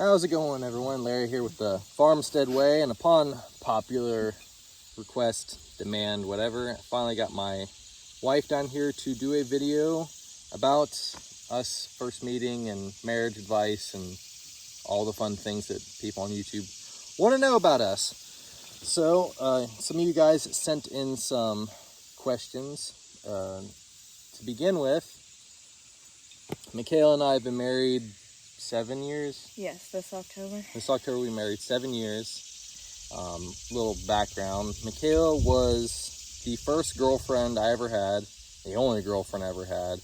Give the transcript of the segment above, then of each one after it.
How's it going, everyone? Larry here with the Farmstead Way, and upon popular request, demand, whatever, I finally got my wife down here to do a video about us first meeting and marriage advice and all the fun things that people on YouTube want to know about us. So, some of you guys sent in some questions. To begin with, Michaela and I have been married 7 years. Yes, this October. This October we married 7 years. Little background. Michaela was the first girlfriend I ever had, the only girlfriend I ever had.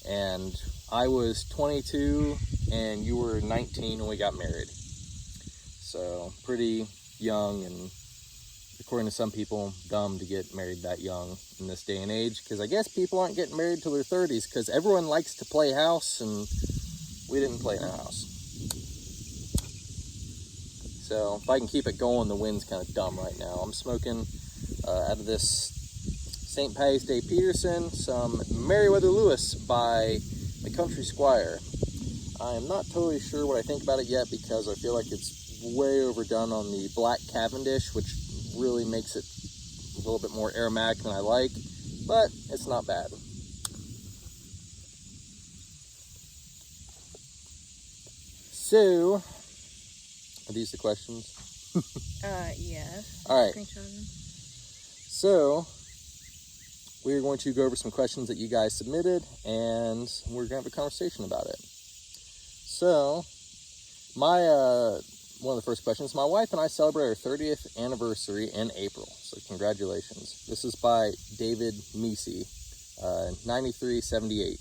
And I was 22 and you were 19 when we got married. So pretty young, and according to some people, dumb to get married that young in this day and age, because I guess people aren't getting married till their 30s because everyone likes to play house, and we didn't play in a house. So if I can keep it going, the wind's kind of dumb right now. I'm smoking out of this St. Pius Day Peterson some Meriwether Lewis by the Country Squire. I am not totally sure what I think about it yet, because I feel like it's way overdone on the Black Cavendish, which really makes it a little bit more aromatic than I like, but it's not bad. So, are these the questions? Yes. All right. Screenshot them. So, we're going to go over some questions that you guys submitted, and we're going to have a conversation about it. So, one of the first questions, my wife and I celebrate our 30th anniversary in April, so congratulations. This is by David Meesey, 9378.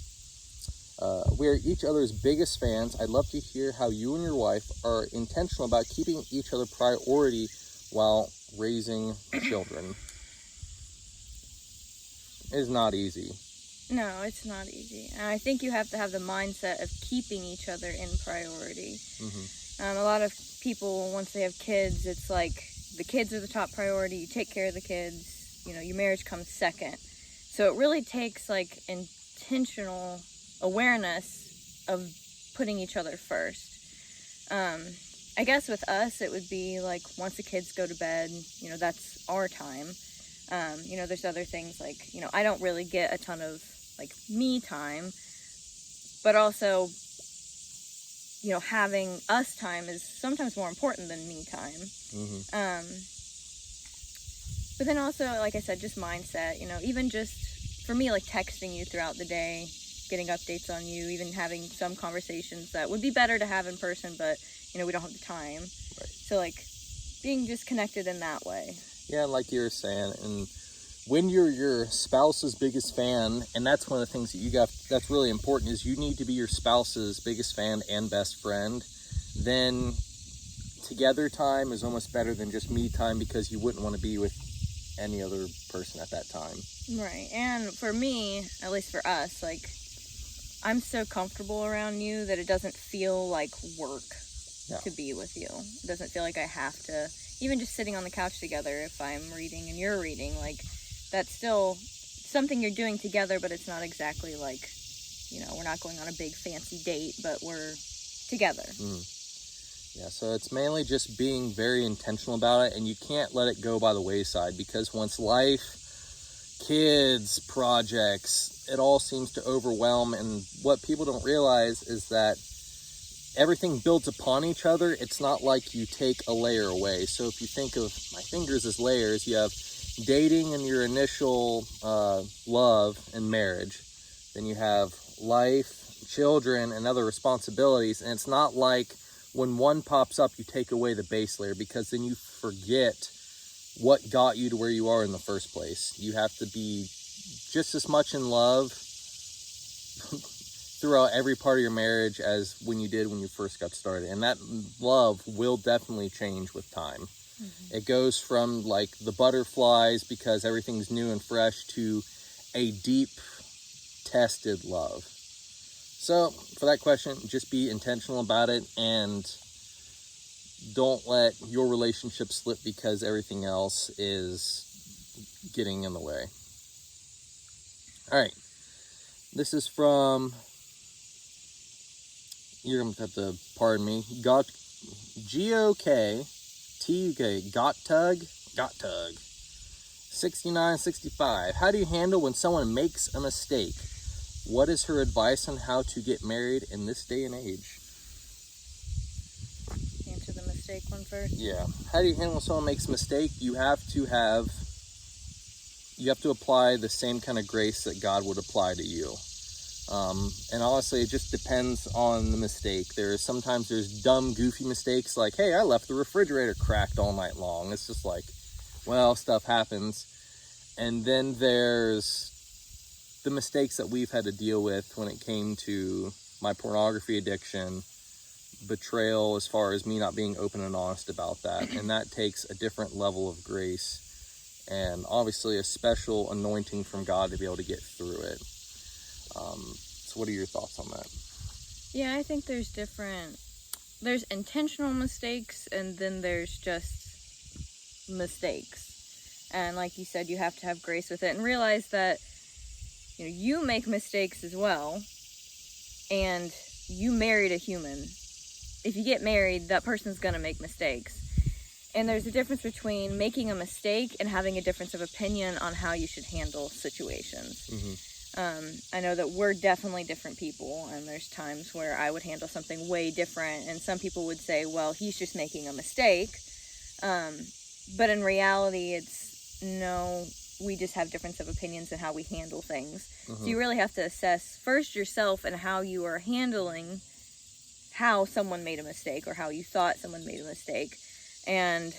We are each other's biggest fans. I'd love to hear how you and your wife are intentional about keeping each other priority while raising children. It's not easy. No, it's not easy. And I think you have to have the mindset of keeping each other in priority. Mm-hmm. A lot of people, once they have kids, it's like the kids are the top priority. You take care of the kids. You know, your marriage comes second. So it really takes like intentional awareness of putting each other first. I guess with us, it would be like once the kids go to bed, you know, that's our time. You know, there's other things like, you know, I don't really get a ton of like me time, but also, you know, having us time is sometimes more important than me time. Mm-hmm. But then also, like I said, just mindset, you know, even just for me, like texting you throughout the day, getting updates on you, even having some conversations that would be better to have in person, but, you know, we don't have the time. Right. So, like, being just connected in that way. Yeah, like you were saying, and when you're your spouse's biggest fan, and that's one of the things that you got, that's really important, is you need to be your spouse's biggest fan and best friend. Then together time is almost better than just me time, because you wouldn't want to be with any other person at that time. Right. And for me, at least for us, like, I'm so comfortable around you that it doesn't feel like work to be with you. It doesn't feel like I have to, even just sitting on the couch together, if I'm reading and you're reading, like, that's still something you're doing together, but it's not exactly like, you know, we're not going on a big fancy date, but we're together. Yeah, so it's mainly just being very intentional about it, and you can't let it go by the wayside, because once life, kids, projects, it all seems to overwhelm, and what people don't realize is that everything builds upon each other. It's not like you take a layer away. So if you think of my fingers as layers, you have dating and your initial love and marriage. Then you have life, children, and other responsibilities. And it's not like when one pops up, you take away the base layer, because then you forget what got you to where you are in the first place. You have to be just as much in love throughout every part of your marriage as when you did when you first got started. And that love will definitely change with time. Mm-hmm. It goes from like the butterflies because everything's new and fresh to a deep tested love. So for that question, just be intentional about it, and don't let your relationship slip because everything else is getting in the way. All right. This is from you're going to have to pardon me, G-O-K-T-U-K, Got Tug, 6965. How do you handle when someone makes a mistake? What is her advice on how to get married in this day and age? Answer the mistake one first. Yeah. How do you handle when someone makes a mistake? You have to apply the same kind of grace that God would apply to you. And honestly, it just depends on the mistake. Sometimes there's dumb, goofy mistakes like, hey, I left the refrigerator cracked all night long. It's just like, well, stuff happens. And then there's the mistakes that we've had to deal with when it came to my pornography addiction, betrayal as far as me not being open and honest about that. And that takes a different level of grace and obviously a special anointing from God to be able to get through it. So what are your thoughts on that? Yeah, I think there's intentional mistakes, and then there's just mistakes. And like you said, you have to have grace with it and realize that, you make mistakes as well, and you married a human. If you get married, that person's going to make mistakes. And there's a difference between making a mistake and having a difference of opinion on how you should handle situations. Mm-hmm. I know that we're definitely different people, and there's times where I would handle something way different, and some people would say, well, he's just making a mistake. But in reality, no, we just have difference of opinions in how we handle things. Mm-hmm. So you really have to assess first yourself and how you are handling how someone made a mistake or how you thought someone made a mistake. And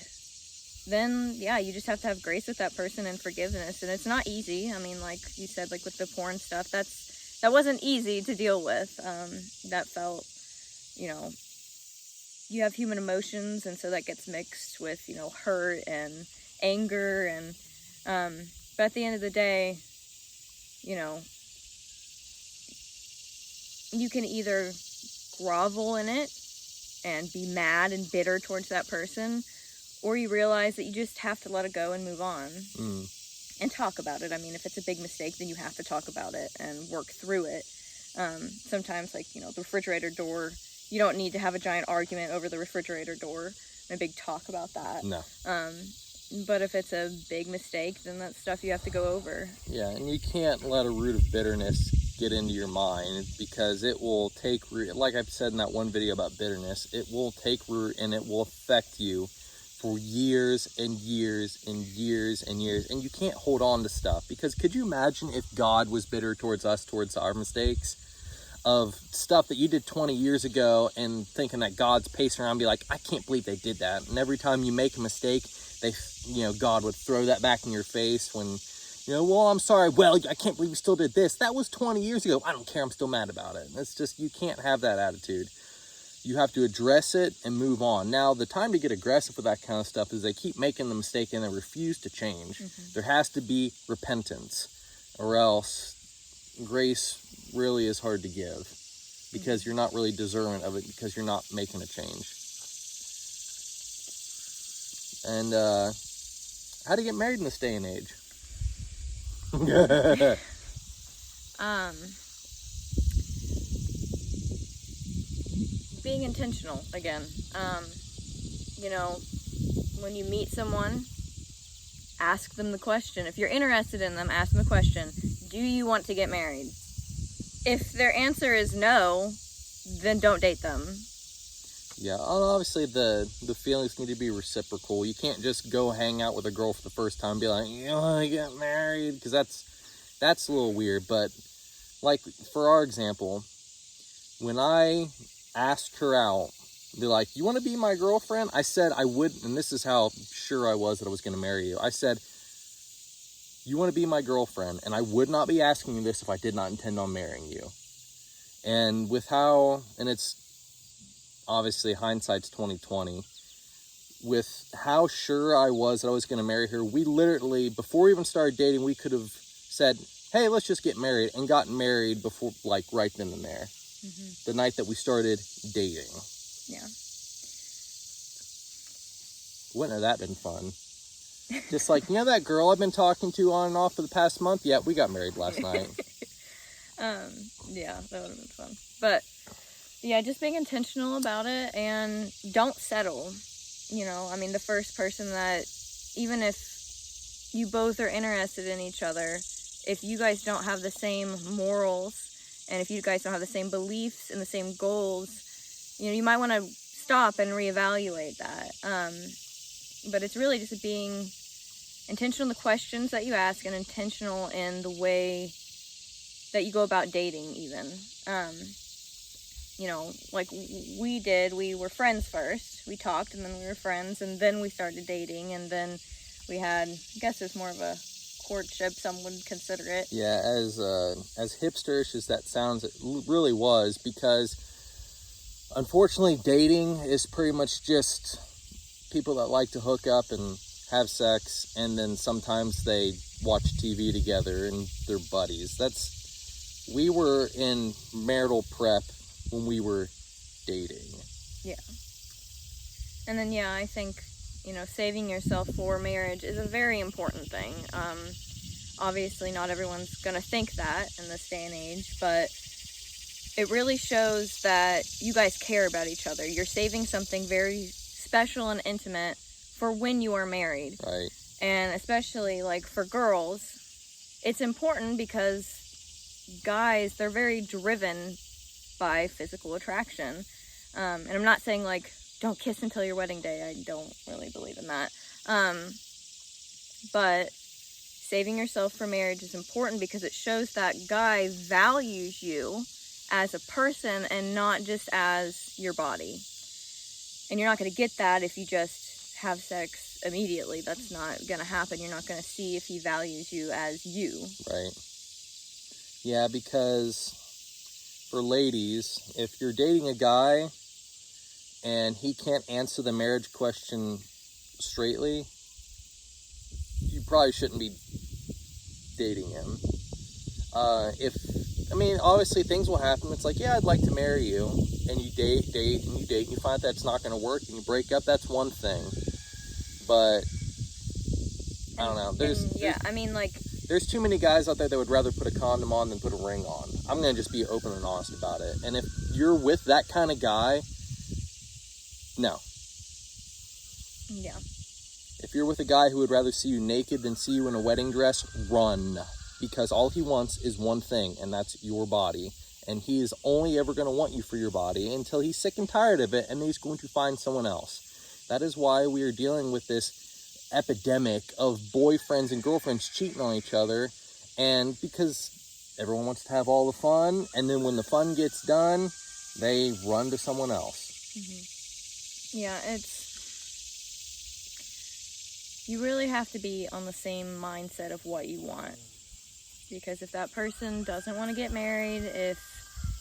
then, yeah, you just have to have grace with that person and forgiveness. And it's not easy. I mean, like you said, like with the porn stuff, that wasn't easy to deal with. That felt, you have human emotions, and so that gets mixed with, hurt and anger. And, but at the end of the day, you can either grovel in it and be mad and bitter towards that person, or you realize that you just have to let it go and move on and talk about it. I mean, if it's a big mistake, then you have to talk about it and work through it. Sometimes, like, the refrigerator door, you don't need to have a giant argument over the refrigerator door and a big talk about that. No. But if it's a big mistake, then that's stuff you have to go over. Yeah, and you can't let a root of bitterness get into your mind, because it will take root. Like I've said in that one video about bitterness, it will take root and it will affect you for years and years and years and years. And you can't hold on to stuff, because could you imagine if God was bitter towards us, towards our mistakes of stuff that you did 20 years ago, and thinking that God's pacing around and be like, I can't believe they did that. And every time you make a mistake, God would throw that back in your face when, well, I'm sorry. Well, I can't believe you still did this. That was 20 years ago. I don't care. I'm still mad about it. It's just, you can't have that attitude. You have to address it and move on. Now, the time to get aggressive with that kind of stuff is they keep making the mistake and they refuse to change. Mm-hmm. There has to be repentance, or else grace really is hard to give, because you're not really deserving of it, because you're not making a change. And how to get married in this day and age? Being intentional again. When you meet someone, ask them the question. If you're interested in them, ask them the question, do you want to get married? If their answer is no, then don't date them. Yeah, obviously the feelings need to be reciprocal. You can't just go hang out with a girl for the first time and be like, you want to get married? Because that's a little weird. But like for our example, when I asked her out, they're like, you want to be my girlfriend? I said I would, and this is how sure I was that I was going to marry you. I said, you want to be my girlfriend, and I would not be asking you this if I did not intend on marrying you. And it's obviously hindsight's 2020. With how sure I was that I was going to marry her, we literally, before we even started dating, we could have said, hey, let's just get married, and gotten married before, like, right then and there. Mm-hmm. The night that we started dating. Yeah. Wouldn't have that been fun? Just like, that girl I've been talking to on and off for the past month? Yeah, we got married last night. Yeah, that would have been fun. But Yeah, just being intentional about it and don't settle. You know, I mean, the first person that, even if you both are interested in each other, if you guys don't have the same morals and if you guys don't have the same beliefs and the same goals, you know, you might want to stop and reevaluate that. But it's really just being intentional in the questions that you ask and intentional in the way that you go about dating even. You know, like we were friends first. We talked and then we were friends and then we started dating and then we had, I guess it's more of a courtship, some would consider it. Yeah, as hipsterish as that sounds, it really was, because unfortunately dating is pretty much just people that like to hook up and have sex, and then sometimes they watch TV together and they're buddies. We were in marital prep when we were dating. Yeah. And then, yeah, I think, you know, saving yourself for marriage is a very important thing. Obviously, not everyone's going to think that in this day and age, but it really shows that you guys care about each other. You're saving something very special and intimate for when you are married. Right. And especially, like, for girls, it's important because guys, they're very driven by physical attraction. And I'm not saying, like, don't kiss until your wedding day. I don't really believe in that. But saving yourself for marriage is important because it shows that guy values you as a person and not just as your body. And you're not going to get that if you just have sex immediately. That's not going to happen. You're not going to see if he values you as you. Right. Yeah, because for ladies, if you're dating a guy and he can't answer the marriage question straightly, you probably shouldn't be dating him. Obviously things will happen. It's like, yeah, I'd like to marry you, and you date, and you find out that's not going to work, and you break up. That's one thing, but I don't know. There's too many guys out there that would rather put a condom on than put a ring on. I'm going to just be open and honest about it. And if you're with that kind of guy, no. Yeah. If you're with a guy who would rather see you naked than see you in a wedding dress, run. Because all he wants is one thing, and that's your body. And he is only ever going to want you for your body until he's sick and tired of it, and then he's going to find someone else. That is why we are dealing with this epidemic of boyfriends and girlfriends cheating on each other. And because everyone wants to have all the fun, and then when the fun gets done, they run to someone else. Mm-hmm. Yeah, you really have to be on the same mindset of what you want. Because if that person doesn't want to get married, if,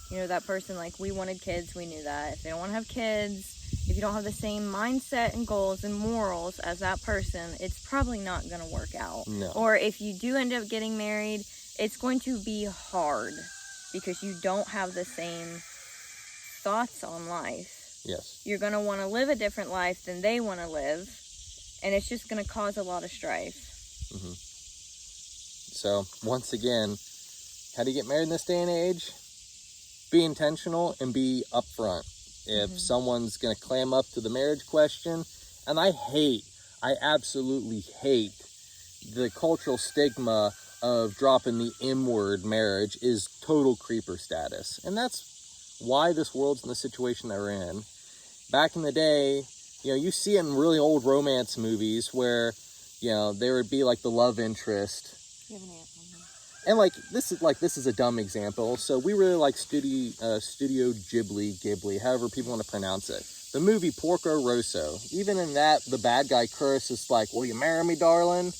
you know, that person, like, we wanted kids, we knew that. If they don't want to have kids, if you don't have the same mindset and goals and morals as that person, it's probably not going to work out. No. Or if you do end up getting married, it's going to be hard because you don't have the same thoughts on life. Yes. You're going to want to live a different life than they want to live, and it's just going to cause a lot of strife. Mm-hmm. So, once again, how do you get married in this day and age? Be intentional and be upfront. If someone's going to clam up to the marriage question, and I absolutely hate the cultural stigma of dropping the M-word, marriage is total creeper status. And that's why this world's in the situation that we're in. Back in the day, you know, you see it in really old romance movies where, you know, there would be like the love interest. You have an ant on here. And this is a dumb example. So we really like Studio Ghibli, however people want to pronounce it. The movie Porco Rosso. Even in that, the bad guy curses like, "Will you marry me, darling?"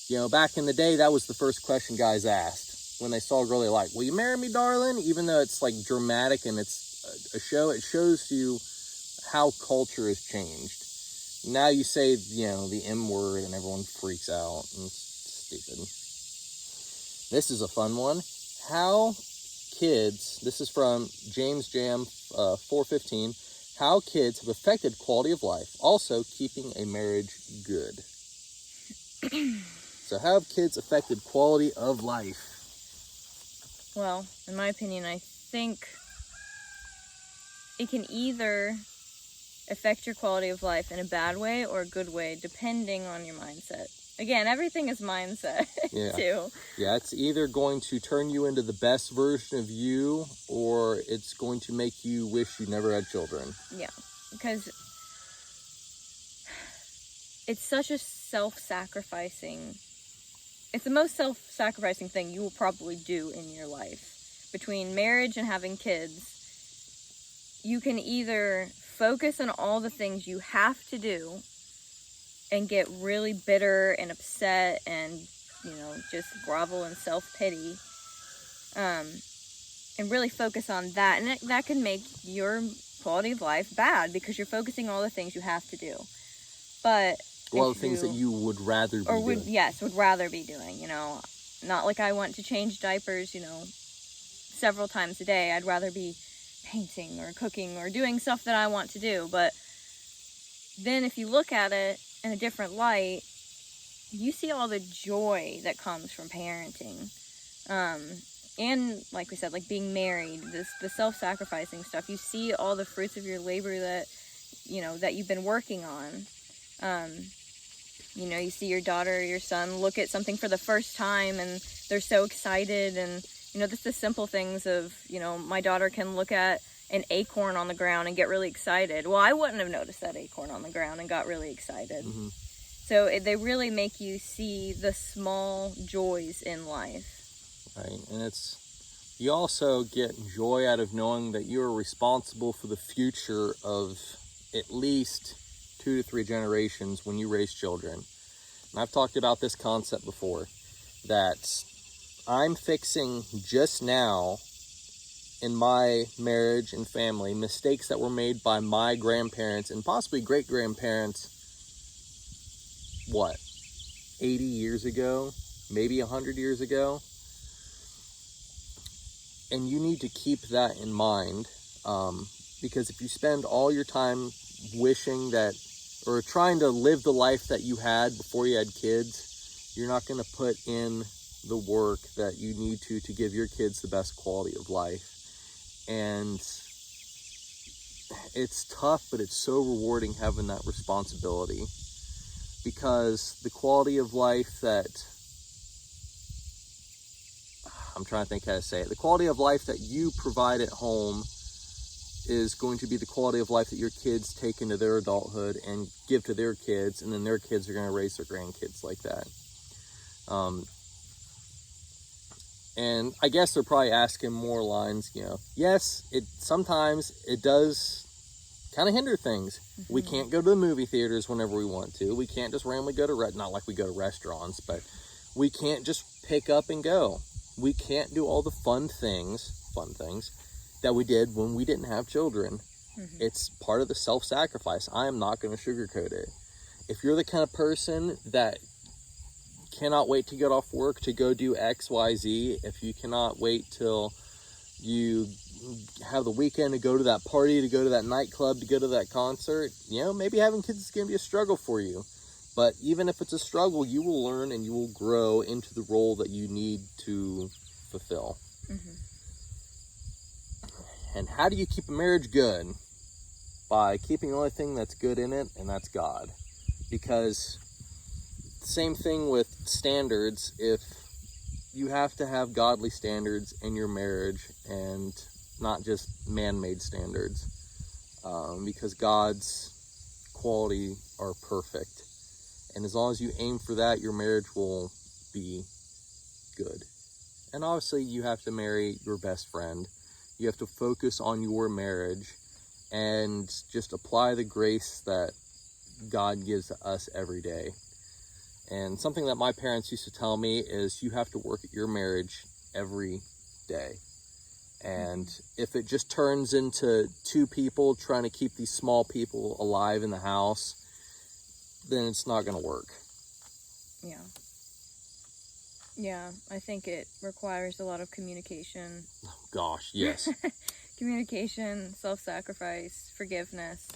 You know, back in the day, that was the first question guys asked when they saw a girl they liked. "Will you marry me, darling?" Even though it's like dramatic and it's a show, it shows you how culture has changed. Now you say, you know, the M word and everyone freaks out. And it's stupid. This is a fun one. How kids, this is from James Jam 415, how kids have affected quality of life, also keeping a marriage good. So how have kids affected quality of life? Well, in my opinion, I think it can either affect your quality of life in a bad way or a good way, depending on your mindset. Again, everything is mindset, too. Yeah, it's either going to turn you into the best version of you, or it's going to make you wish you never had children. Yeah, because it's such a self-sacrificing... It's the most self-sacrificing thing you will probably do in your life. Between marriage and having kids, you can either focus on all the things you have to do and get really bitter and upset and, just grovel in self-pity, and really focus on that. And that can make your quality of life bad because you're focusing on all the things you have to do. But all the things that you would rather be doing. Would rather be doing, Not like I want to change diapers, several times a day. I'd rather be painting or cooking or doing stuff that I want to do. But then if you look at it in a different light, you see all the joy that comes from parenting. And like we said, like being married, the self-sacrificing stuff. You see all the fruits of your labor that you've been working on. You see your daughter or your son look at something for the first time and they're so excited. And, just the simple things of, my daughter can look at an acorn on the ground and get really excited. Well, I wouldn't have noticed that acorn on the ground and got really excited. Mm-hmm. So they really make you see the small joys in life. Right. And you also get joy out of knowing that you're responsible for the future of at least 2 to 3 generations when you raise children. And I've talked about this concept before, that I'm fixing just now in my marriage and family mistakes that were made by my grandparents and possibly great-grandparents, 80 years ago, maybe 100 years ago. And you need to keep that in mind, because if you spend all your time wishing that, or trying to live the life that you had before you had kids, you're not going to put in the work that you need to give your kids the best quality of life. And it's tough, but it's so rewarding having that responsibility, because the quality of life that, I'm trying to think how to say it, the quality of life that you provide at home is going to be the quality of life that your kids take into their adulthood and give to their kids, and then their kids are going to raise their grandkids like that. And I guess they're probably asking more lines, yes, sometimes it does kind of hinder things. Mm-hmm. We can't go to the movie theaters whenever we want to. We can't just randomly go to, not like we go to restaurants, but we can't just pick up and go. We can't do all the fun things that we did when we didn't have children. Mm-hmm. It's part of the self-sacrifice. I am not going to sugarcoat it. If you're the kind of person that cannot wait to get off work to go do X, Y, Z, if you cannot wait till you have the weekend to go to that party, to go to that nightclub, to go to that concert, maybe having kids is going to be a struggle for you. But even if it's a struggle, you will learn and you will grow into the role that you need to fulfill. Mm-hmm. And how do you keep a marriage good? By keeping the only thing that's good in it, and that's God. Because same thing with standards. If you have to have godly standards in your marriage and not just man-made standards, because God's quality are perfect. And as long as you aim for that, your marriage will be good. And obviously you have to marry your best friend. You have to focus on your marriage and just apply the grace that God gives us every day. And something that my parents used to tell me is you have to work at your marriage every day. And if it just turns into 2 people trying to keep these small people alive in the house, then it's not going to work. Yeah. Yeah, I think it requires a lot of communication. Oh, gosh, yes. Communication, self-sacrifice, forgiveness,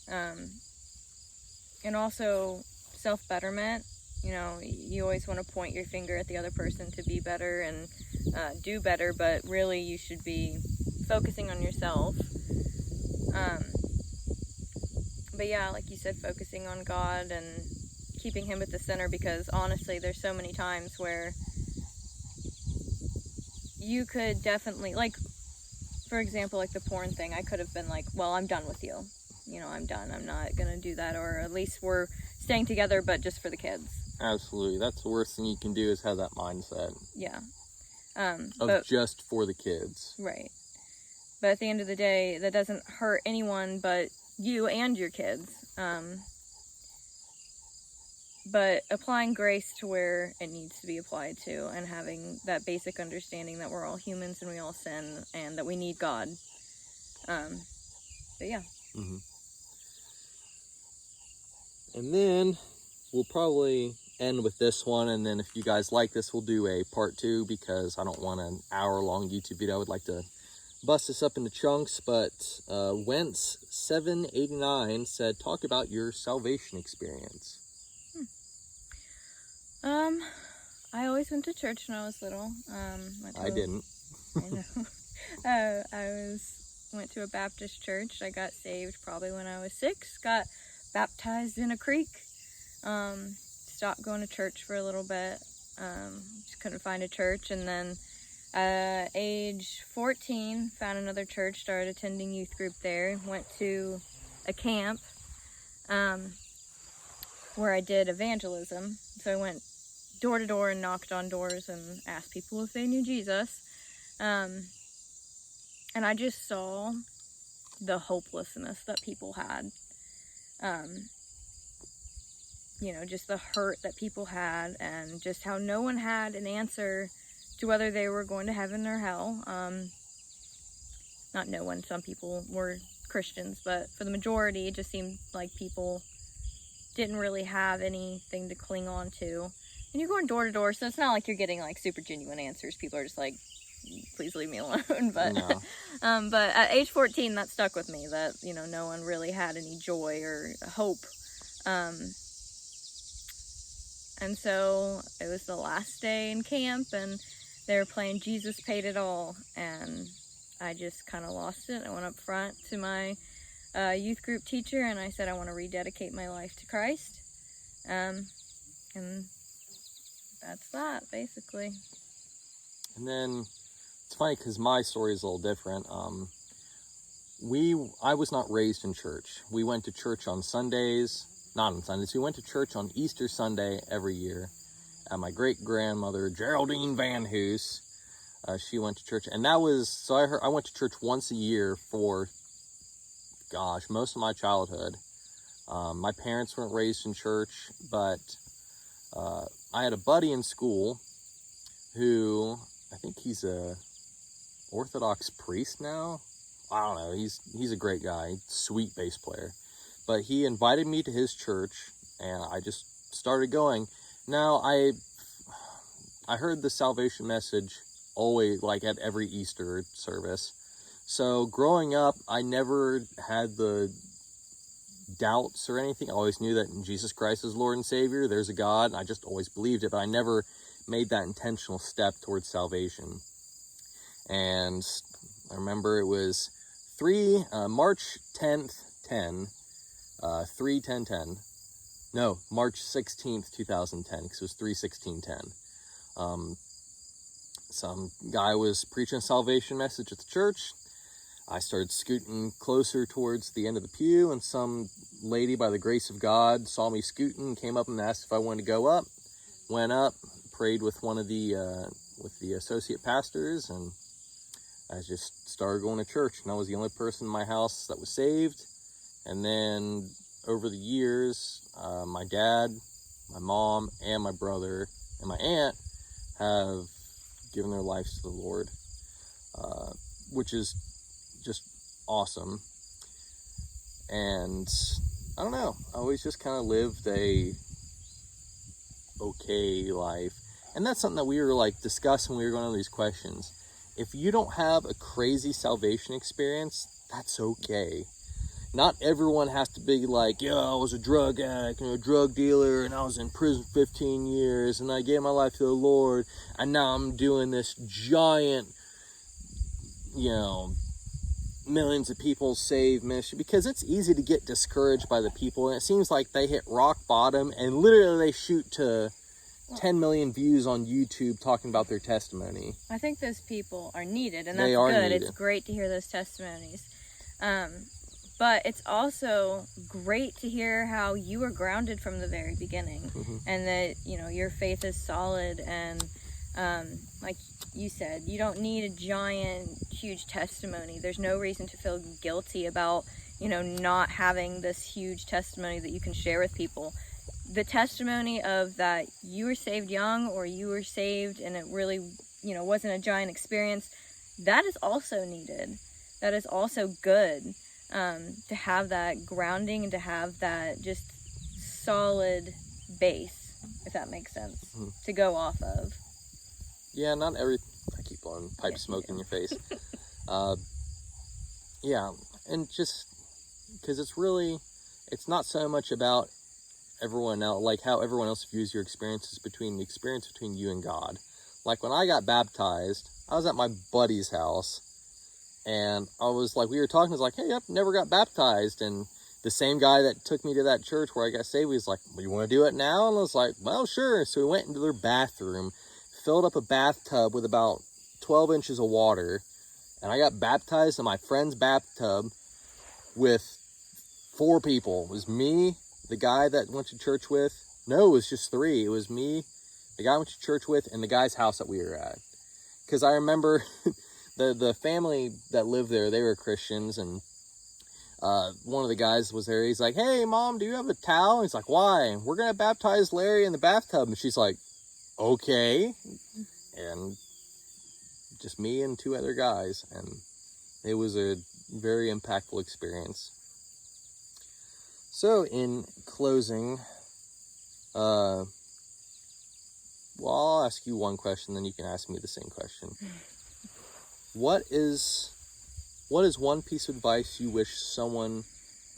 and also self-betterment. You always want to point your finger at the other person to be better and do better, but really you should be focusing on yourself. But yeah, like you said, focusing on God and keeping him at the center, because honestly, there's so many times where you could definitely, like, for example, like the porn thing, I could have been like, well, I'm done with you. You know, I'm done. I'm not going to do that. Or at least we're staying together, but just for the kids. Absolutely. That's the worst thing you can do, is have that mindset. Yeah. Of just for the kids. Right. But at the end of the day, that doesn't hurt anyone but you and your kids. But applying grace to where it needs to be applied to, and having that basic understanding that we're all humans and we all sin and that we need God. But yeah. Mm-hmm. And then we'll probably end with this one, and then if you guys like this, we'll do a part 2, because I don't want an hour-long YouTube video. I would like to bust this up into chunks. But Wentz 789 said, talk about your salvation experience. I always went to church when I was little. I didn't. I know. Went to a Baptist church. I got saved probably when I was 6. Got baptized in a creek. Stopped going to church for a little bit. Just couldn't find a church. And then age 14, found another church, started attending youth group there. Went to a camp where I did evangelism. So I went door to door and knocked on doors and asked people if they knew Jesus. And I just saw the hopelessness that people had. You know, just the hurt that people had, and just how no one had an answer to whether they were going to heaven or hell. Not no one, some people were Christians, but for the majority, it just seemed like people didn't really have anything to cling on to. And you're going door to door, so it's not like you're getting like super genuine answers. People are just like, please leave me alone. But No. but at age 14, that stuck with me, that, you know, no one really had any joy or hope. And so it was the last day in camp, and they were playing Jesus Paid It All, and I just kind of lost it. I went up front to my youth group teacher, and I said I want to rededicate my life to Christ. And that's that, basically. And then it's funny, because my story is a little different. I was not raised in church. We went to church on Sundays. Not on Sundays. We went to church on Easter Sunday every year. My great-grandmother, Geraldine Van Hoos, she went to church. And that was, so I went to church once a year for, gosh, most of my childhood. My parents weren't raised in church, but I had a buddy in school who, I think he's a Orthodox priest now. I don't know. He's a great guy, sweet bass player. But he invited me to his church, and I just started going. Now, I heard the salvation message always, like at every Easter service. So growing up, I never had the doubts or anything. I always knew that Jesus Christ is Lord and Savior. There's a God. And I just always believed it, but I never made that intentional step towards salvation. And I remember it was March 10th, 10. 3/10/10. No, March 16th, 2010, because it was 3/16/10. Some guy was preaching a salvation message at the church. I started scooting closer towards the end of the pew, and some lady, by the grace of God, saw me scooting, came up and asked if I wanted to go up. Went up, prayed with one of the associate pastors, and I just started going to church. And I was the only person in my house that was saved. And then over the years, my dad, my mom, and my brother, and my aunt have given their lives to the Lord, which is just awesome. And I don't know, I always just kind of lived a okay life. And that's something that we were like discussing when we were going over these questions. If you don't have a crazy salvation experience, that's okay. Not everyone has to be like, yeah, I was a drug addict and a drug dealer, and I was in prison 15 years, and I gave my life to the Lord, and now I'm doing this giant, millions of people save ministry, because it's easy to get discouraged by the people, and it seems like they hit rock bottom and literally they shoot to 10 million views on YouTube talking about their testimony. I think those people are needed, and that's good. It's great to hear those testimonies. But it's also great to hear how you were grounded from the very beginning, and that, you know, your faith is solid. And like you said, you don't need a giant, huge testimony. There's no reason to feel guilty about, you know, not having this huge testimony that you can share with people. The testimony of that you were saved young, or you were saved and it really, you know, wasn't a giant experience, that is also needed. That is also good, to have that grounding and to have that just solid base, if that makes sense, to go off of. Yeah, not every... I keep blowing pipe smoke in your face. Yeah, and just because it's not so much about everyone else, like how everyone else views your experiences, between the experience between you and God. Like when I got baptized, I was at my buddy's house, and I was like, we were talking, I was like, hey, I've never got baptized, and the same guy that took me to that church where I got saved, he was like, well, you want to do it now? And I was like, well, sure. So we went into their bathroom, filled up a bathtub with about 12 inches of water, and I got baptized in my friend's bathtub with 4 people. It was me, the guy that went to church with. No, it was just 3. It was me, the guy I went to church with, and the guy's house that we were at. Because I remember the family that lived there, they were Christians, and one of the guys was there. He's like, hey, Mom, do you have a towel? And he's like, why? We're going to baptize Larry in the bathtub. And she's like, okay. And just me and 2 other guys. And it was a very impactful experience. So in closing, well, I'll ask you one question, then you can ask me the same question. What is one piece of advice you wish someone,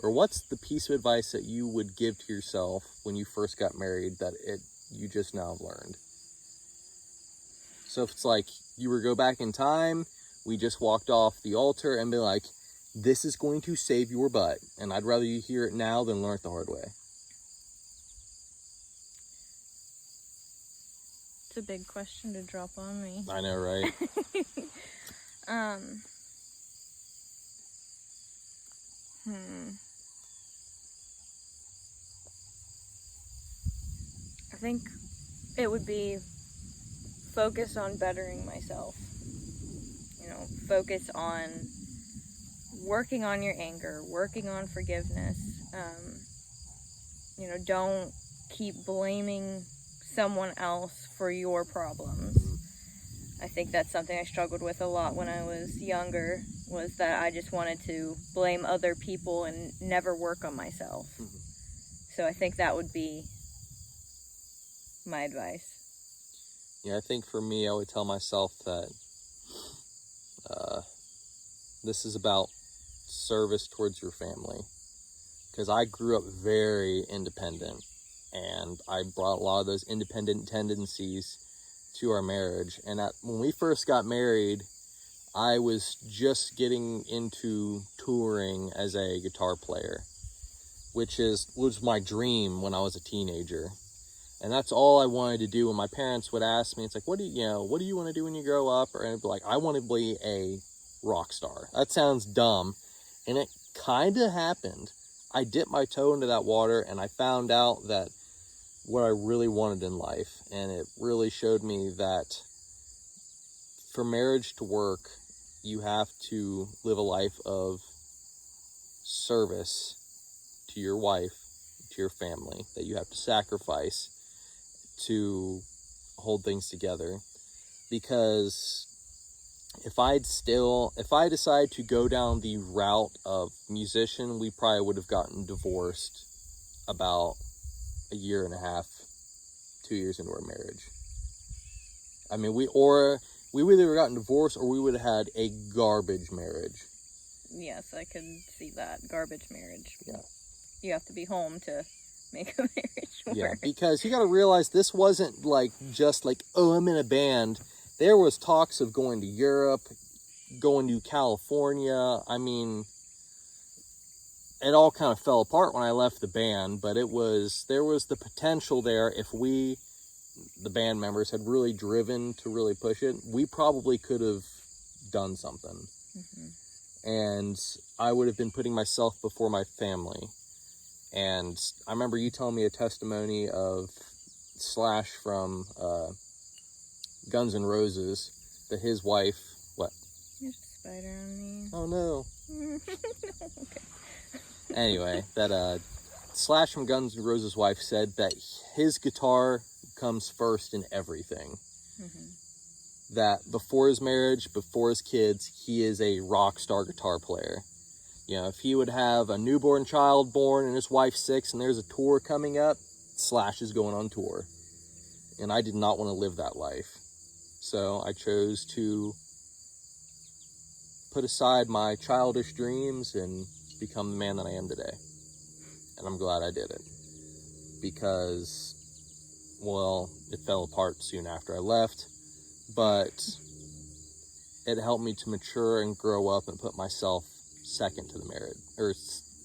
or what's the piece of advice that you would give to yourself when you first got married that you just now have learned? So if it's like you were to go back in time, we just walked off the altar and be like, this is going to save your butt, and I'd rather you hear it now than learn it the hard way. It's a big question to drop on me. I know, right? I think it would be focus on bettering myself. You know, focus on working on your anger, working on forgiveness. You know, don't keep blaming someone else for your problems. I think that's something I struggled with a lot when I was younger, was that I just wanted to blame other people and never work on myself. So I think that would be my advice. Yeah, I think for me, I would tell myself that this is about service towards your family. Because I grew up very independent, and I brought a lot of those independent tendencies to our marriage. And when we first got married, I was just getting into touring as a guitar player, which was my dream when I was a teenager. And that's all I wanted to do. When my parents would ask me, it's like, what do you want to do when you grow up? Or I'd be like, I want to be a rock star. That sounds dumb. And it kind of happened. I dipped my toe into that water, and I found out that what I really wanted in life. And it really showed me that for marriage to work, you have to live a life of service to your wife, to your family, that you have to sacrifice to hold things together. Because if I decide to go down the route of musician, we probably would have gotten divorced about a year and a half, 2 years into our marriage. I mean, we would either gotten divorced, or we would have had a garbage marriage. Yes, I could see that. Garbage marriage. Yeah. You have to be home to make a marriage work. Yeah, because you got to realize this wasn't just like, oh, I'm in a band. There was talks of going to Europe, going to California. I mean, it all kind of fell apart when I left the band, but there was the potential there. If we, the band members, had really driven to really push it, we probably could have done something. And I would have been putting myself before my family. And I remember you telling me a testimony of Slash from Guns N' Roses, that his wife, what? There's a spider on me. Oh no. Okay. Anyway, that Slash from Guns N' Roses' wife said that his guitar comes first in everything. That before his marriage, before his kids, he is a rock star guitar player. You know, if he would have a newborn child born and his wife's 6 and there's a tour coming up, Slash is going on tour. And I did not want to live that life. So I chose to put aside my childish dreams and become the man that I am today. And I'm glad I did it. Because, well, it fell apart soon after I left. But it helped me to mature and grow up and put myself second to the marriage. Or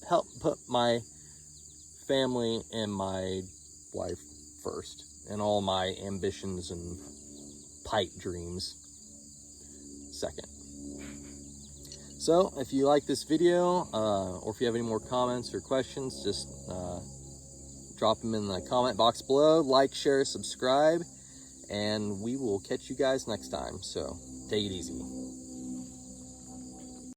help put my family and my wife first. And all my ambitions and pipe dreams second. So, if you like this video, or if you have any more comments or questions, just drop them in the comment box below. Like, share, subscribe, and we will catch you guys next time. So, take it easy.